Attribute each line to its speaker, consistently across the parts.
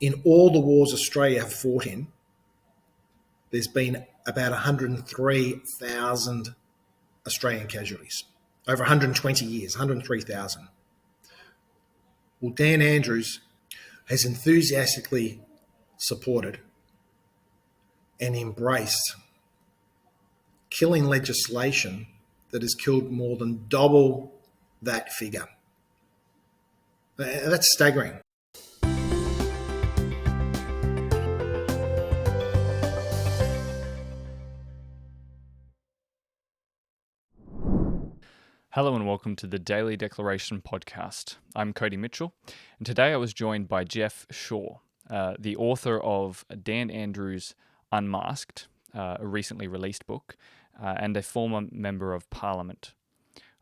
Speaker 1: In all the wars Australia have fought in, there's been about 103,000 Australian casualties over 120 years, 103,000. Well, Dan Andrews has enthusiastically supported and embraced killing legislation that has killed more than double that figure. That's staggering.
Speaker 2: Hello and welcome to the Daily Declaration podcast. I'm Cody Mitchell, and today I was joined by Geoff Shaw, the author of Dan Andrews Unmasked, a recently released book, and a former Member of Parliament.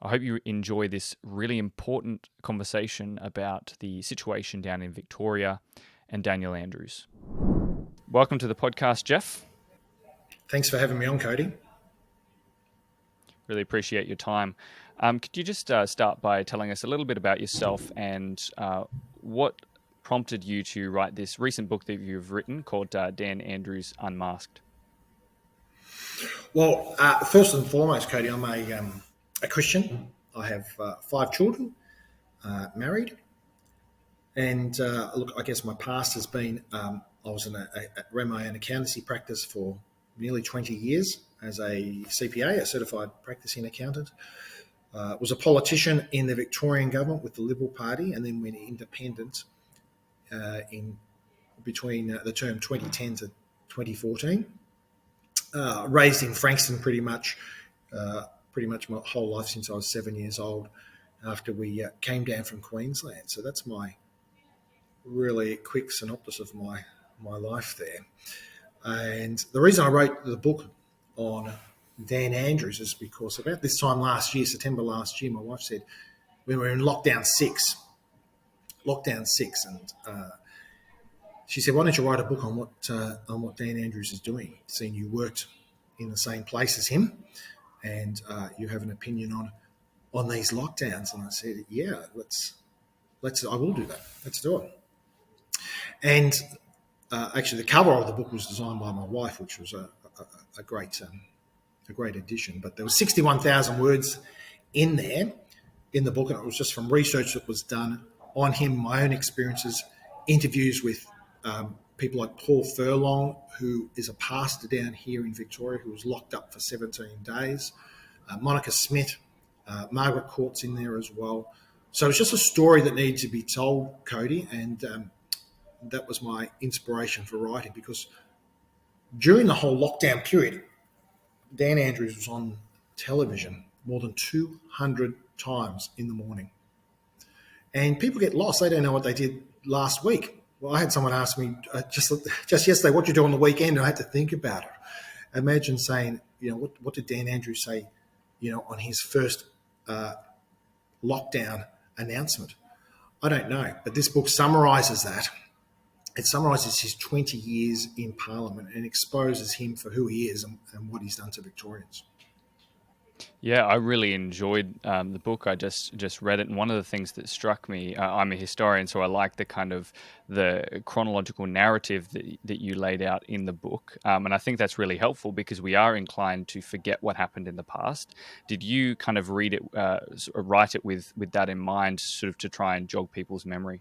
Speaker 2: I hope you enjoy this really important conversation about the situation down in Victoria and Daniel Andrews. Welcome to the podcast, Geoff.
Speaker 1: Thanks for having me on, Cody.
Speaker 2: Really appreciate your time. Could you just start by telling us a little bit about yourself and what prompted you to write this recent book that you've written called Dan Andrews Unmasked?
Speaker 1: Well, first and foremost, Cody, I'm a Christian. I have 5 children, married. And look, I guess my past has been, I was ran my own accountancy practice for nearly 20 years as a CPA, a certified practicing accountant. Was a politician in the Victorian government with the Liberal Party, and then went independent in between the term 2010 to 2014. Raised in Frankston pretty much my whole life since I was 7 years old after we came down from Queensland. So that's my really quick synopsis of my life there. And the reason I wrote the book on Dan Andrews is because about this time last year, September last year, my wife said we were in lockdown six, and she said, "Why don't you write a book on what Dan Andrews is doing? Seeing you worked in the same place as him, and you have an opinion on these lockdowns." And I said, "Yeah, let's. I will do that. Let's do it." And actually, the cover of the book was designed by my wife, which was a great addition. But there was 61,000 words in there in the book, and it was just from research that was done on him, my own experiences, interviews with people like Paul Furlong, who is a pastor down here in Victoria, who was locked up for 17 days, Monica Smith, Margaret Court's in there as well. So it's just a story that needed to be told, Cody, and that was my inspiration for writing, because during the whole lockdown period, Dan Andrews was on television more than 200 times in the morning. And people get lost. They don't know what they did last week. Well, I had someone ask me just yesterday, what you do on the weekend? And I had to think about it. Imagine saying, what did Dan Andrews say, on his first lockdown announcement? I don't know. But this book summarises that. It summarises his 20 years in Parliament and exposes him for who he is and what he's done to Victorians.
Speaker 2: Yeah, I really enjoyed the book. I just read it, and one of the things that struck me, I'm a historian, so I like the chronological narrative that you laid out in the book, and I think that's really helpful because we are inclined to forget what happened in the past. Did you kind of read it, write it with that in mind, sort of to try and jog people's memory?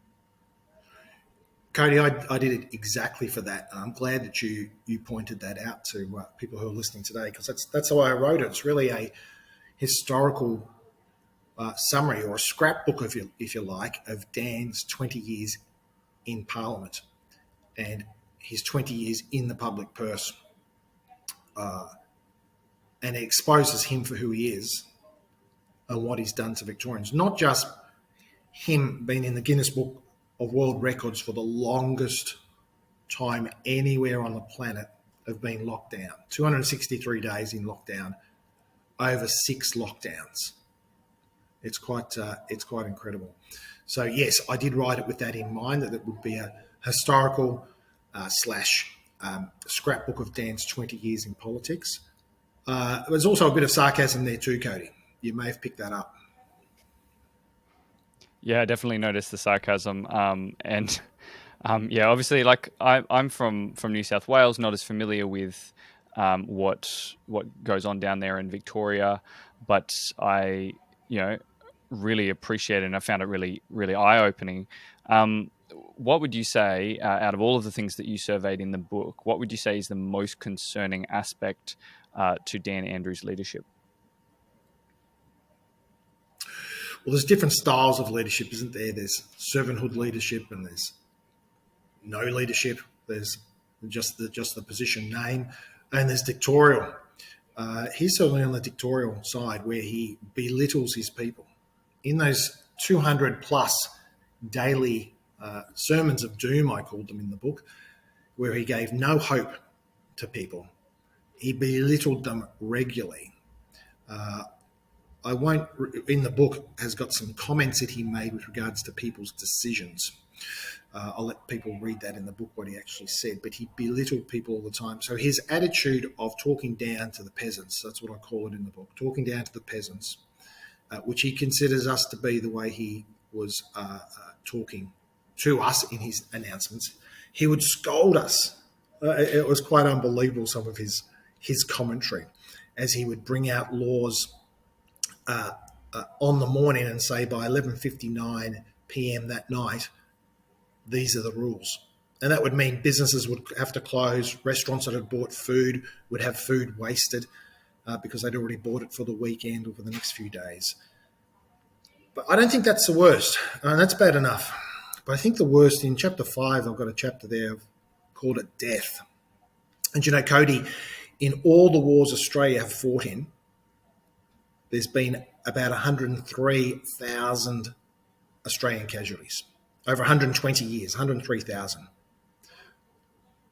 Speaker 1: Cody, I did it exactly for that. I'm glad that you pointed that out to people who are listening today, because that's the way I wrote it. It's really a historical summary, or a scrapbook, if you like, of Dan's 20 years in Parliament and his 20 years in the public purse. And it exposes him for who he is and what he's done to Victorians. Not just him being in the Guinness Book of World Records for the longest time anywhere on the planet of being locked down. 263 days in lockdown, over 6 lockdowns. It's quite incredible. So yes, I did write it with that in mind, that it would be a historical slash scrapbook of Dan's 20 years in politics. There's also a bit of sarcasm there too, Cody. You may have picked that up.
Speaker 2: Yeah, I definitely noticed the sarcasm, and Yeah, obviously, like I'm from New South Wales, not as familiar with what goes on down there in Victoria, but I, you know, really appreciate it, and I found it really eye opening. What would you say, out of all of the things that you surveyed in the book, what would you say is the most concerning aspect to Dan Andrews' leadership?
Speaker 1: Well, there's different styles of leadership, isn't there? There's servanthood leadership, and there's no leadership. There's just the position name, and there's dictatorial. He's certainly on the dictatorial side, where he belittles his people. In those 200 plus daily sermons of doom, I called them in the book, where he gave no hope to people, he belittled them regularly. I won't, in the book, has got some comments that he made with regards to people's decisions. I'll let people read that in the book, what he actually said, but he belittled people all the time. So his attitude of talking down to the peasants, that's what I call it in the book, talking down to the peasants, which he considers us to be the way he was talking to us in his announcements. He would scold us. It was quite unbelievable, some of his commentary, as he would bring out laws on the morning and say by 11:59 p.m. that night, these are the rules. And that would mean businesses would have to close, restaurants that had bought food would have food wasted because they'd already bought it for the weekend or for the next few days. But I don't think that's the worst. That's bad enough. But I think the worst, in chapter 5, I've got a chapter there, I've called it Death. And you know, Cody, in all the wars Australia have fought in, there's been about 103,000 Australian casualties. Over 120 years, 103,000.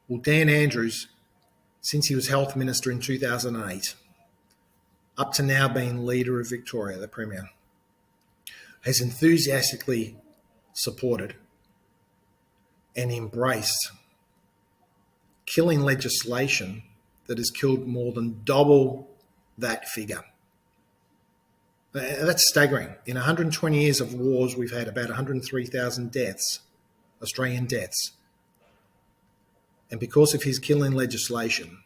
Speaker 1: Well, Dan Andrews, since he was Health Minister in 2008, up to now being Leader of Victoria, the Premier, has enthusiastically supported and embraced killing legislation that has killed more than double that figure. That's staggering. In 120 years of wars, we've had about 103,000 deaths, Australian deaths. And because of his killing legislation,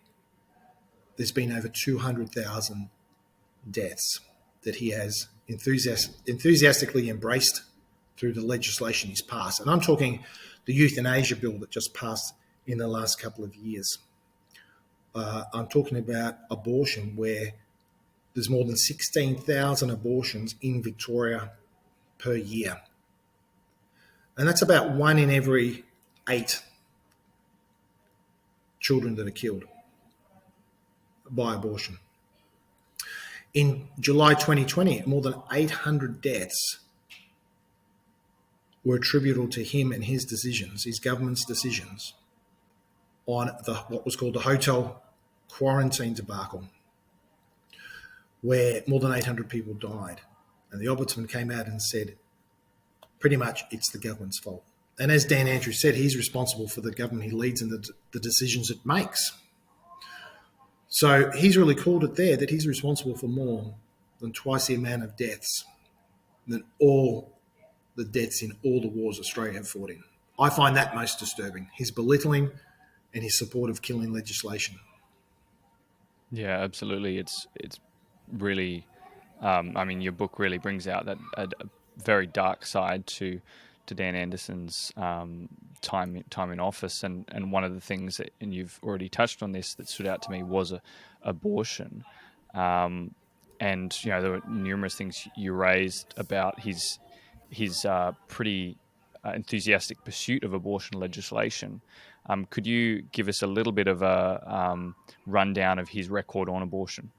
Speaker 1: there's been over 200,000 deaths that he has enthusiastically embraced through the legislation he's passed. And I'm talking the euthanasia bill that just passed in the last couple of years. I'm talking about abortion, where there's more than 16,000 abortions in Victoria per year. And that's about 1 in every 8 children that are killed by abortion. In July 2020, more than 800 deaths were attributable to him and his decisions, his government's decisions, on what was called the hotel quarantine debacle, where more than 800 people died. And the Ombudsman came out and said, pretty much it's the government's fault. And as Dan Andrews said, he's responsible for the government he leads and the decisions it makes. So he's really called it there that he's responsible for more than twice the amount of deaths than all the deaths in all the wars Australia have fought in. I find that most disturbing, his belittling and his support of killing legislation.
Speaker 2: Yeah, absolutely. It's really, I mean, your book really brings out that a very dark side to Dan Anderson's time in office, and one of the things that, and you've already touched on this, that stood out to me was abortion, and you know there were numerous things you raised about his pretty enthusiastic pursuit of abortion legislation. Could you give us a little bit of a rundown of his record on abortion?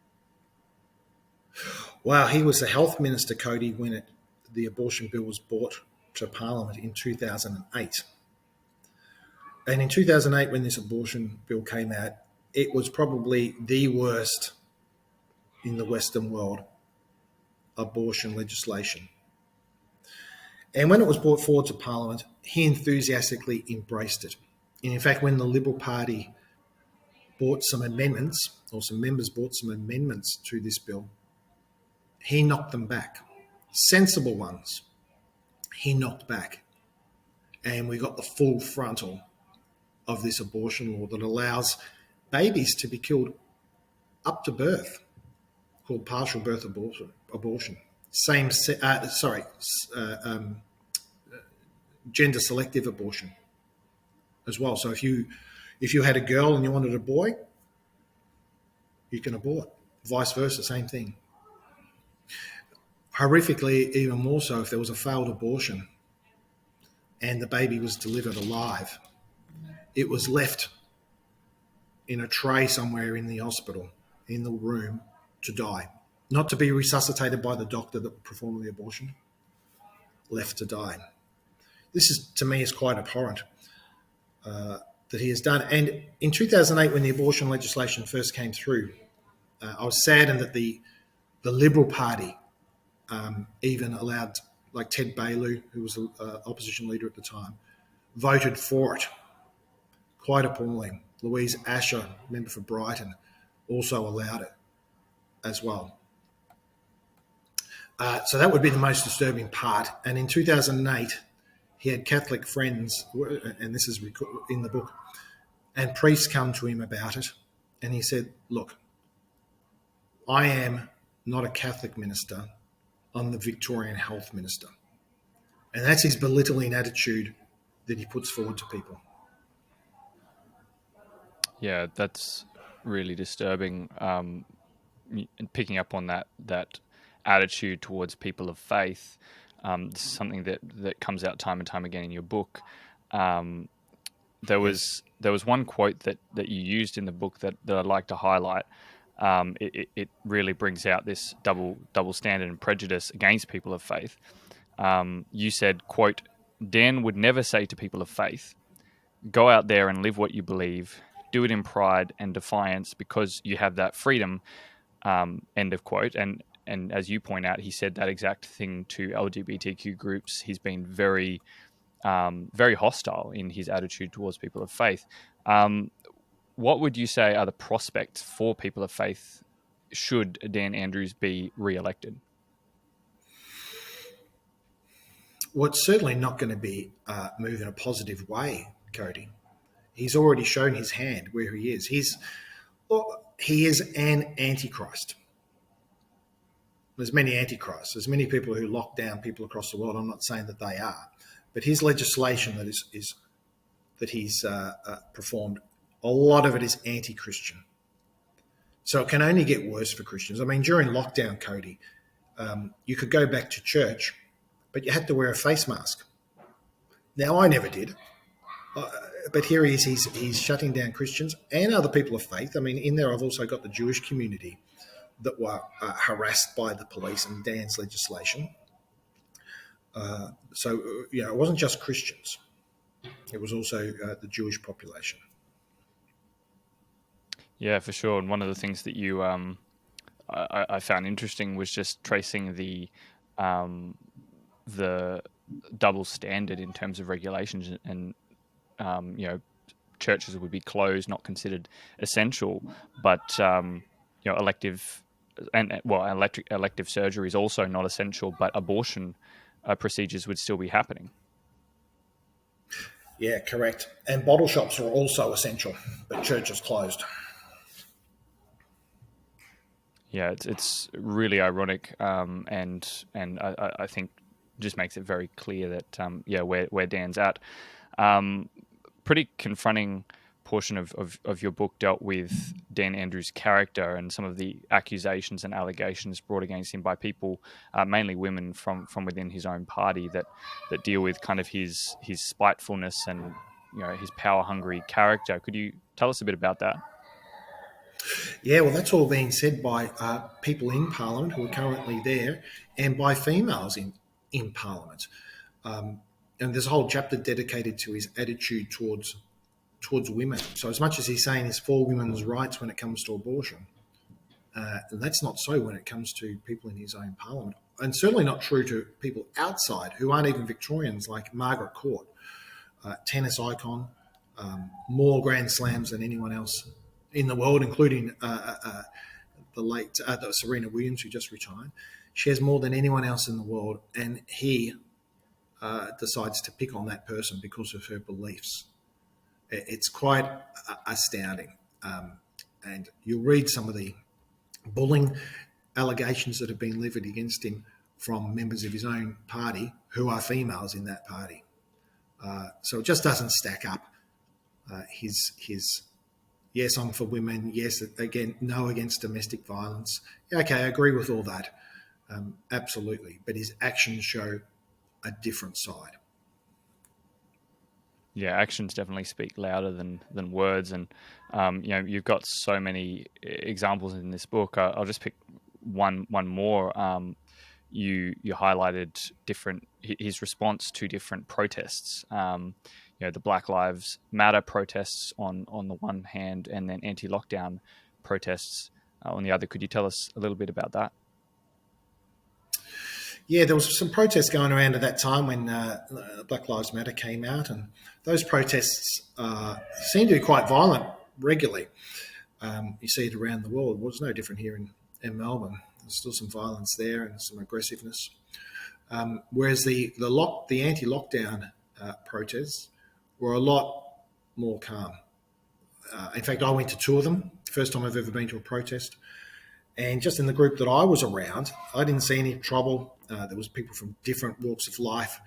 Speaker 1: Wow, he was the health minister, Cody, when the abortion bill was brought to Parliament in 2008. And in 2008, when this abortion bill came out, it was probably the worst in the Western world abortion legislation. And when it was brought forward to Parliament, he enthusiastically embraced it. And in fact, when the Liberal Party brought some amendments, or some members brought some amendments to this bill, he knocked them back. Sensible ones, he knocked back. and we got the full frontal of this abortion law that allows babies to be killed up to birth, called partial birth abortion. Gender selective abortion as well. So if you had a girl and you wanted a boy, you can abort. Vice versa, same thing. Horrifically, even more so if there was a failed abortion and the baby was delivered alive, it was left in a tray somewhere in the hospital, in the room, to die. Not to be resuscitated by the doctor that performed the abortion, left to die. This is, to me, is quite abhorrent that he has done. And in 2008, when the abortion legislation first came through, I was saddened that the Liberal Party even allowed, like Ted Baillieu, who was an opposition leader at the time, voted for it. Quite appalling. Louise Asher, member for Brighton, also allowed it as well. So that would be the most disturbing part. And in 2008, he had Catholic friends, and this is in the book, and priests come to him about it. And he said, look, I am not a Catholic minister. I'm the Victorian health minister. And that's his belittling attitude that he puts forward to people.
Speaker 2: Yeah, that's really disturbing. And picking up on that attitude towards people of faith, this is something that comes out time and time again in your book. There was one quote that you used in the book that I'd like to highlight. It really brings out this double standard and prejudice against people of faith. You said, quote, Dan would never say to people of faith, go out there and live what you believe, do it in pride and defiance because you have that freedom, end of quote. And as you point out, he said that exact thing to LGBTQ groups. He's been very hostile in his attitude towards people of faith. What would you say are the prospects for people of faith should Dan Andrews be re-elected?
Speaker 1: Well, it's certainly not going to be move in a positive way, Cody. He's already shown his hand where he is. He is an antichrist. There's many antichrists. There's many people who lock down people across the world. I'm not saying that they are, but his legislation that he's performed, a lot of it is anti-Christian. So it can only get worse for Christians. I mean, during lockdown, Cody, you could go back to church, but you had to wear a face mask. Now, I never did. But here he is, he's shutting down Christians and other people of faith. I mean, in there I've also got the Jewish community that were harassed by the police and Dan's legislation. So, it wasn't just Christians. It was also the Jewish population.
Speaker 2: Yeah, for sure. And one of the things that you I found interesting was just tracing the double standard in terms of regulations and churches would be closed, not considered essential, but elective surgery is also not essential, but abortion procedures would still be happening.
Speaker 1: Yeah, correct. And bottle shops are also essential, but churches closed.
Speaker 2: Yeah, it's really ironic, and I think just makes it very clear that where Dan's at. Pretty confronting portion of your book dealt with Dan Andrews' character and some of the accusations and allegations brought against him by people, mainly women from within his own party, that deal with kind of his spitefulness and his power hungry character. Could you tell us a bit about that?
Speaker 1: Yeah, well, that's all being said by people in Parliament who are currently there, and by females in Parliament. And there's a whole chapter dedicated to his attitude towards women. So as much as he's saying he's for women's rights when it comes to abortion, that's not so when it comes to people in his own Parliament. And certainly not true to people outside who aren't even Victorians, like Margaret Court, tennis icon, more Grand Slams than anyone else in the world, including the late Serena Williams, who just retired. She has more than anyone else in the world, and he decides to pick on that person because of her beliefs. It's quite astounding. And you'll read some of the bullying allegations that have been levied against him from members of his own party who are females in that party. So it just doesn't stack up. His yes, I'm for women. Yes, again, no against domestic violence. Okay, I agree with all that. Absolutely. But his actions show a different side.
Speaker 2: Yeah, actions definitely speak louder than words, and you've got so many examples in this book. I'll just pick one more. You highlighted his response to different protests. The Black Lives Matter protests on the one hand, and then anti-lockdown protests on the other. Could you tell us a little bit about that?
Speaker 1: Yeah, there was some protests going around at that time when Black Lives Matter came out, and those protests seem to be quite violent regularly. You see it around the world. Well, it's no different here in Melbourne. There's still some violence there and some aggressiveness. Whereas the anti-lockdown protests were a lot more calm. In fact, I went to two of them. First time I've ever been to a protest. And just in the group that I was around, I didn't see any trouble. There was people from different walks of life.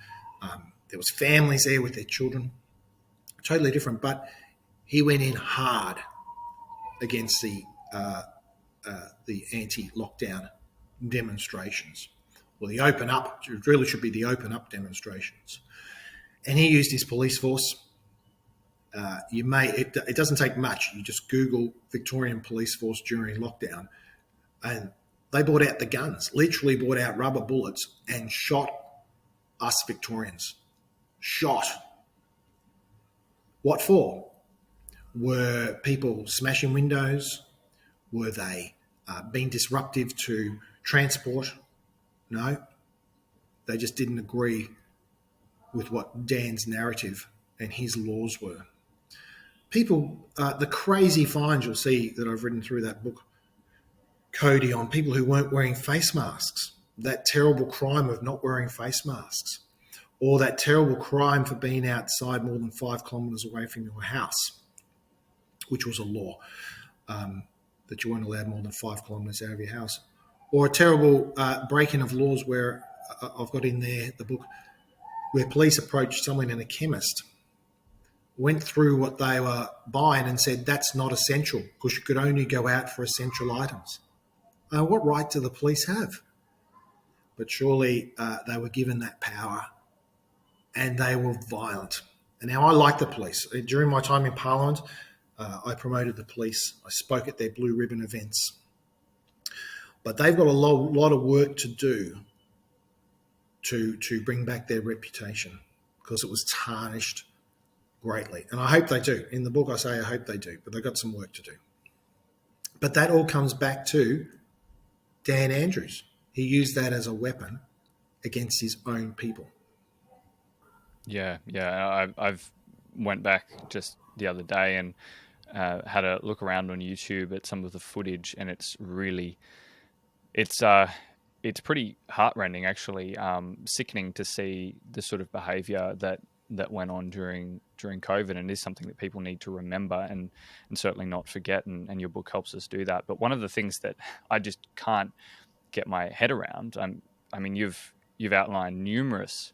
Speaker 1: There was families there with their children. Totally different. But he went in hard against the anti-lockdown demonstrations, or the open up. It really should be the open up demonstrations. And he used his police force. It doesn't take much. You just Google Victorian police force during lockdown, and they brought out the guns, literally brought out rubber bullets and shot us Victorians. Shot. What for? Were people smashing windows? Were they being disruptive to transport? No. They just didn't agree with what Dan's narrative and his laws were. People, the crazy fines you'll see that I've written through that book, Cody, on people who weren't wearing face masks, that terrible crime of not wearing face masks, or that terrible crime for being outside more than 5 kilometres away from your house, which was a law, that you weren't allowed more than 5 kilometres out of your house, or a terrible breaking of laws where I've got in there the book where police approached someone in a chemist, went through what they were buying and said that's not essential because you could only go out for essential items. What right do the police have? But surely they were given that power and they were violent. And now I like the police. During my time in Parliament, I promoted the police. I spoke at their blue ribbon events. But they've got a lot of work to do to bring back their reputation because it was tarnished greatly. And I hope they do. In the book I say I hope they do, but they've got some work to do. But that all comes back to Dan Andrews. He used that as a weapon against his own people.
Speaker 2: Yeah. I've went back just the other day and had a look around on YouTube at some of the footage, and it's pretty heartrending, actually. Sickening to see the sort of behaviour that went on during COVID, and is something that people need to remember and certainly not forget. And your book helps us do that. But one of the things that I just can't get my head around, I mean, you've outlined numerous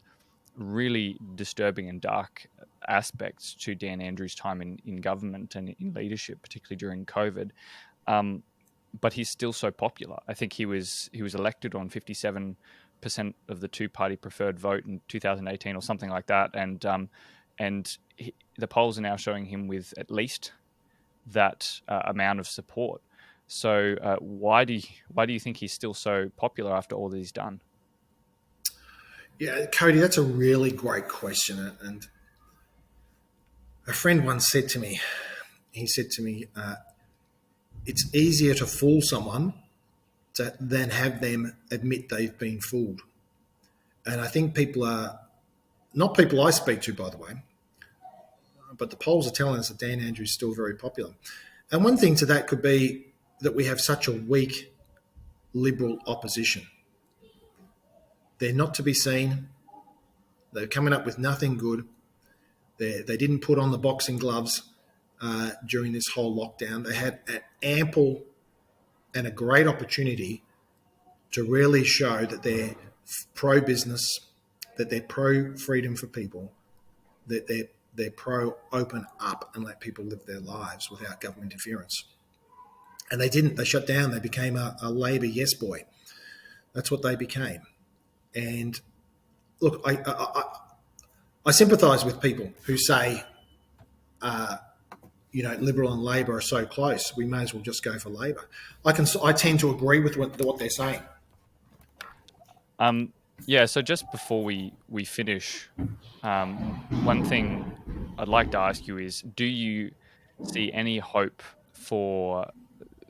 Speaker 2: really disturbing and dark aspects to Dan Andrews' time in government and in leadership, particularly during COVID. But he's still so popular. I think he was elected on 57% of the two-party preferred vote in 2018 or something like that, and the polls are now showing him with at least that amount of support. So why do you think he's still so popular after all that he's done?
Speaker 1: Yeah, Cody, that's a really great question. And a friend once said to me, it's easier to fool someone than have them admit they've been fooled. And I think people are, not people I speak to, by the way, but the polls are telling us that Dan Andrews is still very popular. And one thing to that could be that we have such a weak Liberal opposition. They're not to be seen. They're coming up with nothing good. They didn't put on the boxing gloves during this whole lockdown. They had an ample and a great opportunity to really show that they're pro-business, that they're pro-freedom for people, that they're pro-open up and let people live their lives without government interference. And they didn't. They shut down. They became a Labor yes boy. That's what they became. And look, I sympathise with people who say, Liberal and Labor are so close, we may as well just go for Labor. I tend to agree with what they're saying.
Speaker 2: Yeah. So just before we finish, one thing I'd like to ask you is: do you see any hope for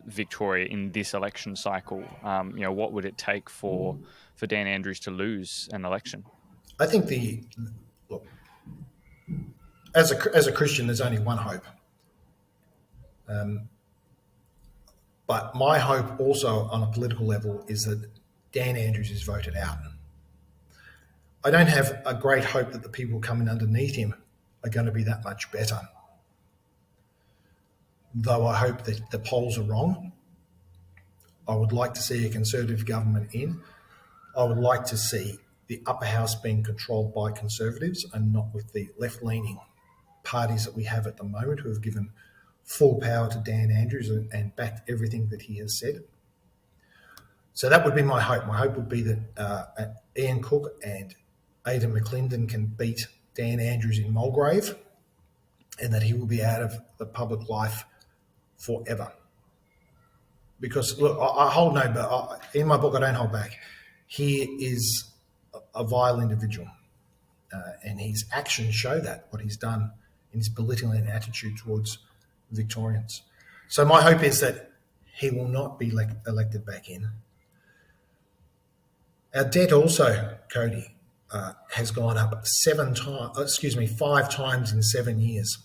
Speaker 2: Victoria in this election cycle? What would it take for Dan Andrews to lose an election?
Speaker 1: I think look, as a Christian, there's only one hope. But my hope also on a political level is that Dan Andrews is voted out. I don't have a great hope that the people coming underneath him are going to be that much better. Though I hope that the polls are wrong. I would like to see a Conservative government in. I would like to see the upper house being controlled by Conservatives and not with the left-leaning parties that we have at the moment who have given full power to Dan Andrews and backed everything that he has said. So that would be my hope. My hope would be that Ian Cook and Aidan McClendon can beat Dan Andrews in Mulgrave and that he will be out of the public life forever. Because, look, I hold no, but in my book I don't hold back. He is a vile individual and his actions show that, what he's done in his belittling attitude towards Victorians. So my hope is that he will not be elected back in. Our debt also, Cody, has gone up 5 times in 7 years.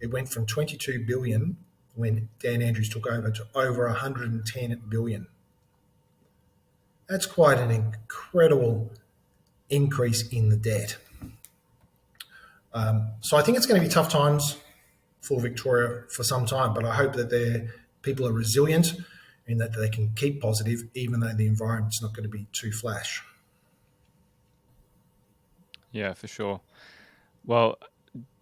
Speaker 1: It went from 22 billion when Dan Andrews took over to over 110 billion. That's quite an incredible increase in the debt. So I think it's going to be tough times for Victoria for some time, but I hope that people are resilient and that they can keep positive even though the environment's not going to be too flash.
Speaker 2: Yeah, for sure. Well,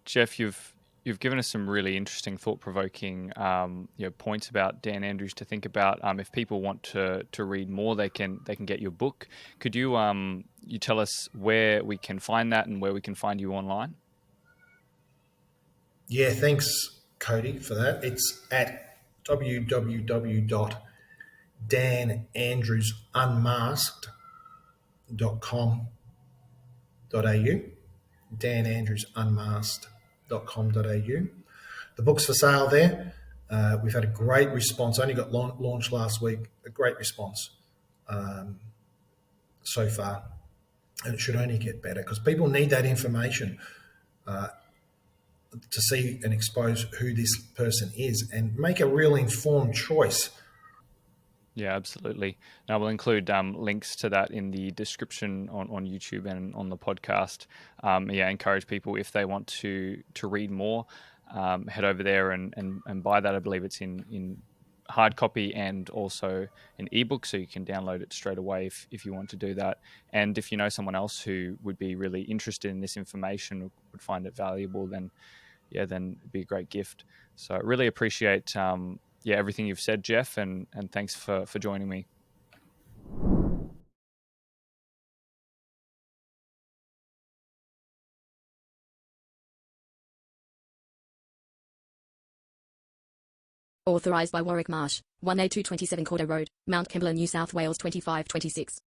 Speaker 2: Geoff, you've given us some really interesting, thought-provoking points about Dan Andrews to think about. If people want to read more, they can get your book. Could you you tell us where we can find that and where we can find you online?
Speaker 1: Yeah, thanks, Cody, for that. It's at www.danandrewsunmasked.com.au. danandrewsunmasked.com.au. The book's for sale there. We've had a great response. Only got launched last week. A great response so far. And it should only get better because people need that information to see and expose who this person is and make a real informed choice.
Speaker 2: Yeah, absolutely. Now we'll include links to that in the description on YouTube and on the podcast. Encourage people if they want to read more, head over there and buy that. I believe it's in hard copy and also an ebook, so you can download it straight away if you want to do that. And if you know someone else who would be really interested in this information or would find it valuable, then it'd be a great gift. So I really appreciate everything you've said, Geoff, and thanks for joining me.
Speaker 3: Authorised by Warwick Marsh, 1A227 Corder Road, Mount Kembla, New South Wales 2526.